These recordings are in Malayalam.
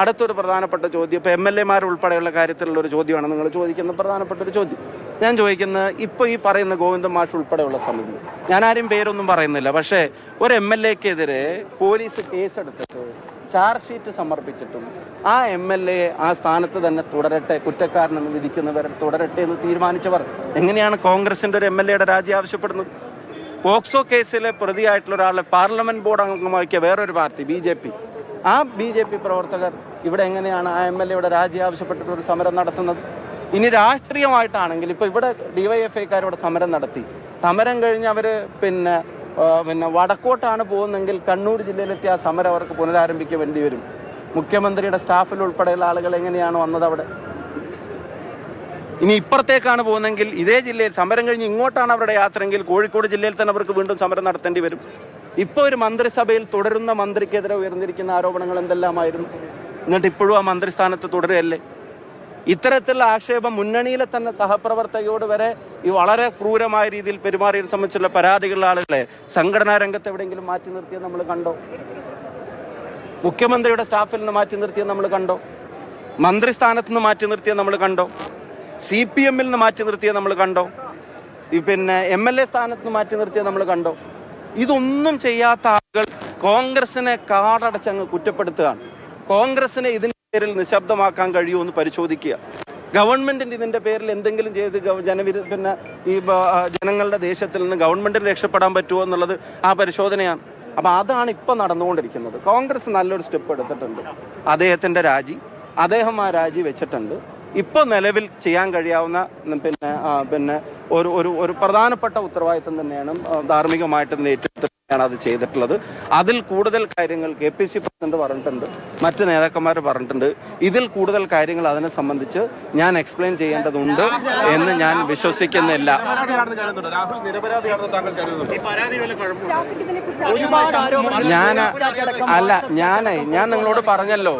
അടുത്തൊരു പ്രധാനപ്പെട്ട ചോദ്യം, ഇപ്പോൾ MLA ഉൾപ്പെടെയുള്ള കാര്യത്തിലുള്ള ഒരു ചോദ്യമാണ് നിങ്ങൾ ചോദിക്കുന്ന പ്രധാനപ്പെട്ട ഒരു ചോദ്യം. ഞാൻ ചോദിക്കുന്നത്, ഇപ്പോൾ ഈ പറയുന്ന ഗോവിന്ദൻ മാഷ് ഉൾപ്പെടെയുള്ള സമിതി, ഞാൻ ആരും പേരൊന്നും പറയുന്നില്ല, പക്ഷേ ഒരു MLA-ക്കെതിരെ പോലീസ് കേസെടുത്തിട്ട് ചാർജ് ഷീറ്റ് സമർപ്പിച്ചിട്ടും ആ MLA ആ സ്ഥാനത്ത് തന്നെ തുടരട്ടെ, കുറ്റക്കാരനെന്ന് വിധിക്കുന്നവർ തുടരട്ടെ എന്ന് തീരുമാനിച്ചവർ എങ്ങനെയാണ് കോൺഗ്രസിൻ്റെ ഒരു MLA-യുടെ രാജി ആവശ്യപ്പെടുന്നത്? പോക്സോ കേസിലെ പ്രതിയായിട്ടുള്ള ഒരാളെ പാർലമെന്റ് ബോർഡ് അംഗമാക്കിയ വേറൊരു പാർട്ടി BJP, ആ BJP പ്രവർത്തകർ ഇവിടെ എങ്ങനെയാണ് ആ MLA-യുടെ രാജി ആവശ്യപ്പെട്ടിട്ട് ഒരു സമരം നടത്തുന്നത്? ഇനി രാഷ്ട്രീയമായിട്ടാണെങ്കിൽ ഇപ്പോൾ ഇവിടെ DYFI-ക്കാർ ഇവിടെ സമരം നടത്തി, സമരം കഴിഞ്ഞ് അവർ പിന്നെ വടക്കോട്ടാണ് പോകുന്നതെങ്കിൽ കണ്ണൂർ ജില്ലയിലെത്തി ആ സമരം അവർക്ക് പുനരാരംഭിക്കേണ്ടി വരും. മുഖ്യമന്ത്രിയുടെ സ്റ്റാഫിൽ ഉൾപ്പെടെയുള്ള ആളുകൾ എങ്ങനെയാണ് വന്നത് അവിടെ? ഇനി ഇപ്പുറത്തേക്കാണ് പോകുന്നതെങ്കിൽ ഇതേ ജില്ലയിൽ സമരം കഴിഞ്ഞ് ഇങ്ങോട്ടാണ് അവരുടെ യാത്രയെങ്കിൽ കോഴിക്കോട് ജില്ലയിൽ തന്നെ അവർക്ക് വീണ്ടും സമരം നടത്തേണ്ടി വരും. ഇപ്പോൾ ഒരു മന്ത്രിസഭയിൽ തുടരുന്ന മന്ത്രിക്കെതിരെ ഉയർന്നിരിക്കുന്ന ആരോപണങ്ങൾ എന്തെല്ലാമായിരുന്നു? എന്നിട്ട് ഇപ്പോഴും ആ മന്ത്രിസ്ഥാനത്ത് തുടരുകയല്ലേ? ഇത്തരത്തിലുള്ള ആക്ഷേപം മുന്നണിയിലെ തന്നെ സഹപ്രവർത്തകയോട് വരെ ഈ വളരെ ക്രൂരമായ രീതിയിൽ പെരുമാറിയതിനെ സംബന്ധിച്ചുള്ള പരാതികളുള്ള ആളുകളെ സംഘടനാ രംഗത്ത് എവിടെയെങ്കിലും മാറ്റി നിർത്തിയത് നമ്മൾ കണ്ടോ? മുഖ്യമന്ത്രിയുടെ സ്റ്റാഫിൽ നിന്ന് മാറ്റി നിർത്തിയത് നമ്മൾ കണ്ടോ? മന്ത്രിസ്ഥാനത്ത് നിന്ന് മാറ്റി നിർത്തിയത് നമ്മൾ കണ്ടോ? CPM-ൽ നിന്ന് മാറ്റി നിർത്തിയത് നമ്മൾ കണ്ടോ? പിന്നെ MLA സ്ഥാനത്ത് നിന്ന് മാറ്റി നിർത്തിയത് നമ്മൾ കണ്ടോ? ഇതൊന്നും ചെയ്യാത്ത ആളുകൾ കോൺഗ്രസിനെ കാടടച്ചങ്ങ് കുറ്റപ്പെടുത്തുകയാണ്. കോൺഗ്രസിനെ ഇതിൻ്റെ പേരിൽ നിശബ്ദമാക്കാൻ കഴിയുമെന്ന് പരിശോധിക്കുക. ഗവൺമെന്റിന് ഇതിൻ്റെ പേരിൽ എന്തെങ്കിലും ചെയ്ത് ഈ ജനങ്ങളുടെ ദേഷ്യത്തിൽ നിന്ന് ഗവൺമെന്റിന് രക്ഷപ്പെടാൻ പറ്റുമോ എന്നുള്ളത് ആ പരിശോധനയാണ്. അപ്പം അതാണ് ഇപ്പം നടന്നുകൊണ്ടിരിക്കുന്നത്. കോൺഗ്രസ് നല്ലൊരു സ്റ്റെപ്പ് എടുത്തിട്ടുണ്ട്. അദ്ദേഹം ആ രാജി വെച്ചിട്ടുണ്ട്. ഇപ്പോൾ നിലവിൽ ചെയ്യാൻ കഴിയാവുന്ന പിന്നെ ഒരു പ്രധാനപ്പെട്ട ഉത്തരവാദിത്വം തന്നെയാണ്, ധാർമ്മികമായിട്ട് ഏറ്റെടുത്തിട്ടാണ് അത് ചെയ്തിട്ടുള്ളത്. അതിൽ കൂടുതൽ കാര്യങ്ങൾ KPC പ്രസിഡന്റ് പറഞ്ഞിട്ടുണ്ട്, മറ്റു നേതാക്കന്മാർ പറഞ്ഞിട്ടുണ്ട്. ഇതിൽ കൂടുതൽ കാര്യങ്ങൾ അതിനെ സംബന്ധിച്ച് ഞാൻ എക്സ്പ്ലെയിൻ ചെയ്യേണ്ടതുണ്ട് എന്ന് ഞാൻ വിശ്വസിക്കുന്നില്ല. ഞാൻ നിങ്ങളോട് പറഞ്ഞല്ലോ,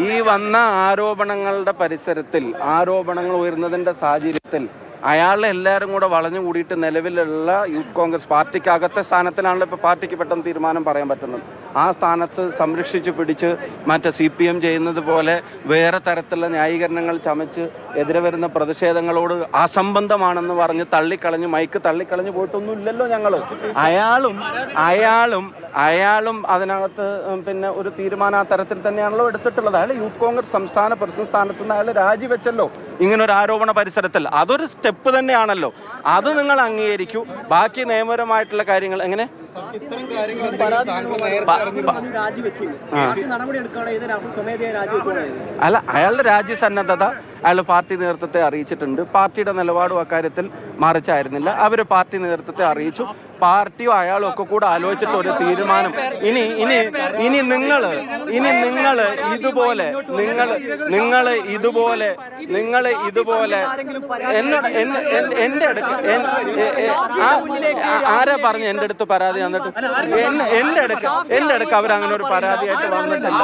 ഈ വന്ന ആരോപണങ്ങളുടെ പരിസരത്തിൽ, ആരോപണങ്ങൾ ഉയർന്നതിന്റെ സാഹചര്യത്തിൽ അയാളെ എല്ലാവരും കൂടെ വളഞ്ഞു കൂടിയിട്ട് നിലവിലുള്ള യൂത്ത് കോൺഗ്രസ് പാർട്ടിക്ക് അകത്തെ സ്ഥാനത്തിലാണല്ലോ ഇപ്പോൾ പാർട്ടിക്ക് പെട്ടെന്ന് തീരുമാനം പറയാൻ പറ്റുന്നത്. ആ സ്ഥാനത്ത് സംരക്ഷിച്ച് പിടിച്ച് മറ്റേ CPM ചെയ്യുന്നത് പോലെ വേറെ തരത്തിലുള്ള ന്യായീകരണങ്ങൾ ചമച്ച് എതിരെ വരുന്ന പ്രതിഷേധങ്ങളോട് അസംബന്ധമാണെന്ന് പറഞ്ഞ് മൈക്ക് തള്ളിക്കളഞ്ഞു പോയിട്ടൊന്നുമില്ലല്ലോ ഞങ്ങൾ. അയാളും അതിനകത്ത് പിന്നെ ഒരു തീരുമാനം ആ തരത്തിൽ തന്നെയാണല്ലോ എടുത്തിട്ടുള്ളത്. അയാൾ യൂത്ത് കോൺഗ്രസ് സംസ്ഥാന പ്രസിഡന്റ് സ്ഥാനത്ത് നിന്ന് അയാൾ രാജിവെച്ചല്ലോ ഇങ്ങനൊരു ആരോപണ പരിസരത്തിൽ. അതൊരു സ്റ്റെപ്പ് തന്നെയാണല്ലോ, അത് നിങ്ങൾ അംഗീകരിക്കൂ. ബാക്കി നിയമപരമായിട്ടുള്ള കാര്യങ്ങൾ എങ്ങനെ അല്ല, അയാളുടെ രാജി സന്നദ്ധത അയാൾ പാർട്ടി നേതൃത്വത്തെ അറിയിച്ചിട്ടുണ്ട്. പാർട്ടിയുടെ നിലപാടും അക്കാര്യത്തിൽ മറിച്ചായിരുന്നില്ല. അവർ പാർട്ടി നേതൃത്വത്തെ അറിയിച്ചു. പാർട്ടിയോ അയാളും ഒക്കെ കൂടെ ആലോചിച്ചിട്ട് ഒരു തീരുമാനം. ഇനി നിങ്ങൾ ഇതുപോലെ എന്റെ അടുത്ത് ആരാ പറഞ്ഞു എന്റെ അടുത്ത് പരാതി വന്നിട്ട്? എന്റെ അടുക്ക് അവരങ്ങനെ ഒരു പരാതിയായിട്ട് വന്നിട്ടില്ല.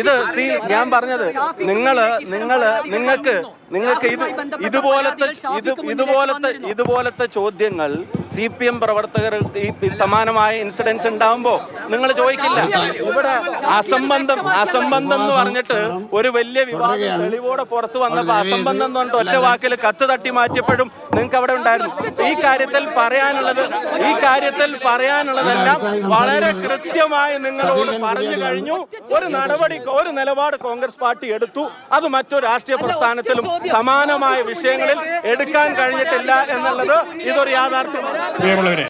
ഇത് ഞാൻ പറഞ്ഞത് നിങ്ങൾക്ക് ഇതുപോലത്തെ ചോദ്യങ്ങൾ CPM പ്രവർത്തകർ ഈ സമാനമായ ഇൻസിഡൻസ് ഉണ്ടാകുമ്പോ നിങ്ങൾ ചോദിക്കില്ല. ഇവിടെ അസംബന്ധം എന്ന് പറഞ്ഞിട്ട് ഒരു വലിയ വിവാദം തെളിവോടെ പുറത്തു വന്നപ്പോ അസംബന്ധം എന്ന് പറഞ്ഞിട്ട് ഒറ്റ വാക്കിൽ കത്ത് തട്ടി മാറ്റിയപ്പോഴും നിങ്ങൾക്ക് അവിടെ ഉണ്ടായിരുന്നു. ഈ കാര്യത്തിൽ പറയാനുള്ളതെല്ലാം വളരെ കൃത്യമായി നിങ്ങളോട് പറഞ്ഞു കഴിഞ്ഞു. ഒരു നിലപാട് കോൺഗ്രസ് പാർട്ടി എടുത്തു. അത് മറ്റൊരു രാഷ്ട്രീയ പ്രസ്ഥാനത്തിലും സമാനമായ വിഷയങ്ങളിൽ എടുക്കാൻ കഴിഞ്ഞിട്ടില്ല എന്നുള്ളത് ഇതൊരു യാഥാർത്ഥ്യമാണ്.